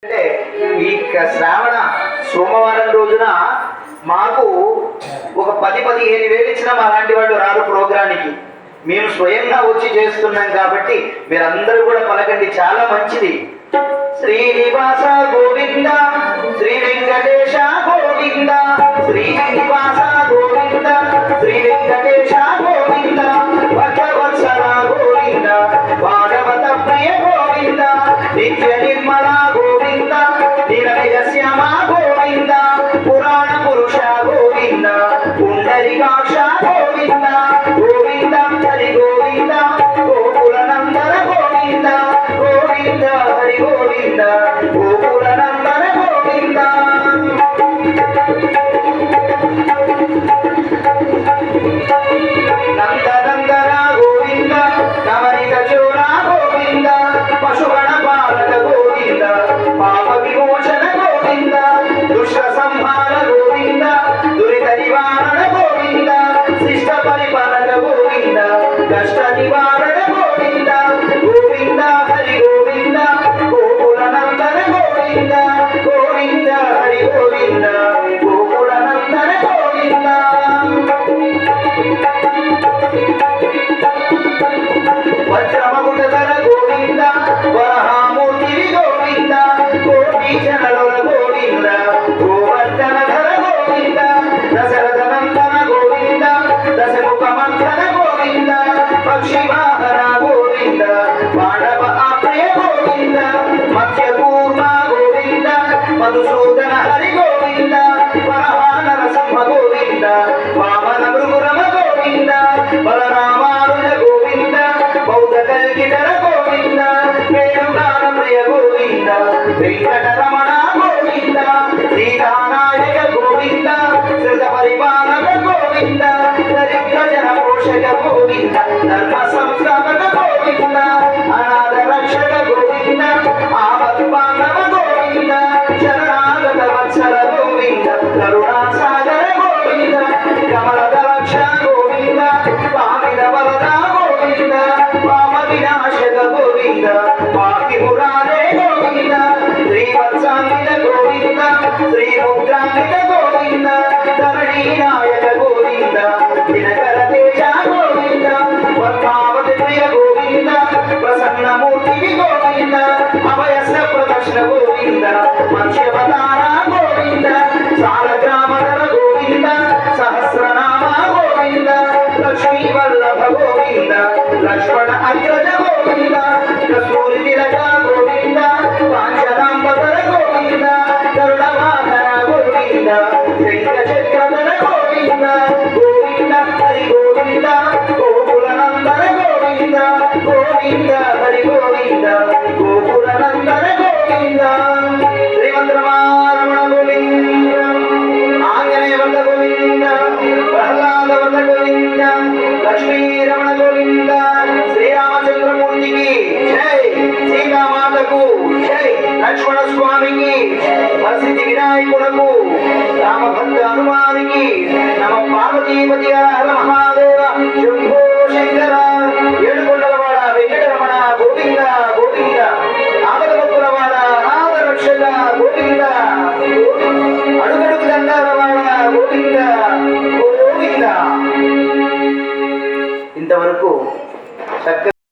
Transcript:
అంటే ఈ శ్రావణ సోమవారం రోజున మాకు ఒక 10-15 వేలు ఇచ్చిన మా లాంటి వాళ్ళు రారు ప్రోగ్రానికి. మేము స్వయంగా వచ్చి చేస్తున్నాం కాబట్టి మీరందరూ కూడా పలకండి, చాలా మంచిది. శ్రీనివాస గోవింద, శ్రీ వెంకటేశ గోవింద, శ్రీనివాస గోవింద, శ్రీ వెంకటేశ గోవింద, భక్తవత్సల గోవింద, భాగవత ప్రియ గోవింద, నిత్య నిర్మల గోవింద, నిరయ శ్యామ గోవింద, పురాణ పురుష గోవింద, పుండరీకాక్ష గోవింద, గోవింద హరి గోవింద, గోకుల నందన గోవింద, గోవింద హరి గోవింద, గోకుల నందన గోవింద. నందనందన గోవింద, నవనిత చోర గోవింద, పశుగణ పాలక గోవింద, పాప విమోచన గోవింద, దుష్ట సంహార గోవింద, దురిత నివారణ గోవింద, శిష్ట పరిపాలక గోవింద, కష్ట నివారణ గోవింద, గోవింద హరి గోవింద, గోకుల నందన గోవింద, గోవింద హరి గోవింద, గోకుల నందన గోవింద. వజ్రమగుటధర గోవింద, వరహామూర్తి గోవింద, కోటీచనలుల గోవింద, గోవర్ధనధర గోవింద, దశరథ నందన గోవింద, దశముఖమంథన గోవింద, పక్షివాహన గోవింద, మానవ ఆప్రియ గోవింద, మత్స్యకూర్మ గోవింద, మధుసూదన హరి గోవింద, పరమానర సింహ గోవింద, వామన మృగురమ గోవింద, బలరామానుజ గోవింద, బౌద్ధ కల్కిధర గోవింద, వేణుగాన ప్రియ గోవింద, వెంకటరమణ గోవింద, సీతానాయక గోవింద, శ్రుత పరిపాలక గోవింద, దరిద్ర జన పోషక గోవింద, ధర్మ సంస్థాపక గోవింద, అనాథ రక్షక గోవింద, ఆపద్బాంధవ గోవింద, శరణాగత వత్సల గోవింద, కరుణా సాగర గోవింద, కమలద రక్ష గోవింద, పామిద వరద గోవింద, పామ వినాశక గోవింద, పాపి మురారే గోవింద, శ్రీవత్సాంగిత గోవింద, శ్రీముద్రాంగిత గోవింద, ధరణీ నాయక గోవింద, దినకర తేజ గోవింద, పద్మావతి ప్రియ గోవింద, ప్రసన్నమూర్తి గోవింద, అభయస్త ప్రదర్శన గోవింద, మత్స్యవతార గోవింద, సాలగ్రామధర గోవింద, సహస్రనామ గోవింద, లక్ష్మీ వల్లభ గోవింద, లక్ష్మణ అగ్రజ గోవింద, కస్తూరి తిలక గోవింద, కాంచనాంబధర గోవింద, గరుడవాహన గోవింద, శంఖచక్రధర గోవింద, గోవింద హరి గోవింద, గోకుల నందన గోవింద, గోవింద హరి గోవింద, గోకుల నందన గోవింద. శ్రీమంద్రమారమణ గోవింద, ఆంజనేయ వంద గోవింద, ప్రహ్లాద వంద గోవింద, లక్ష్మీరమణ గోవింద, శ్రీరామచంద్రమూర్తికి జై, సీతామాతకు జై, లక్ష్మణ స్వామికి, వరసిద్ధి వినాయకులకు, రామభద్ర హనుమానికి, నమ పార్వతీపతి హర మహాదేవ, శంభో శంకర.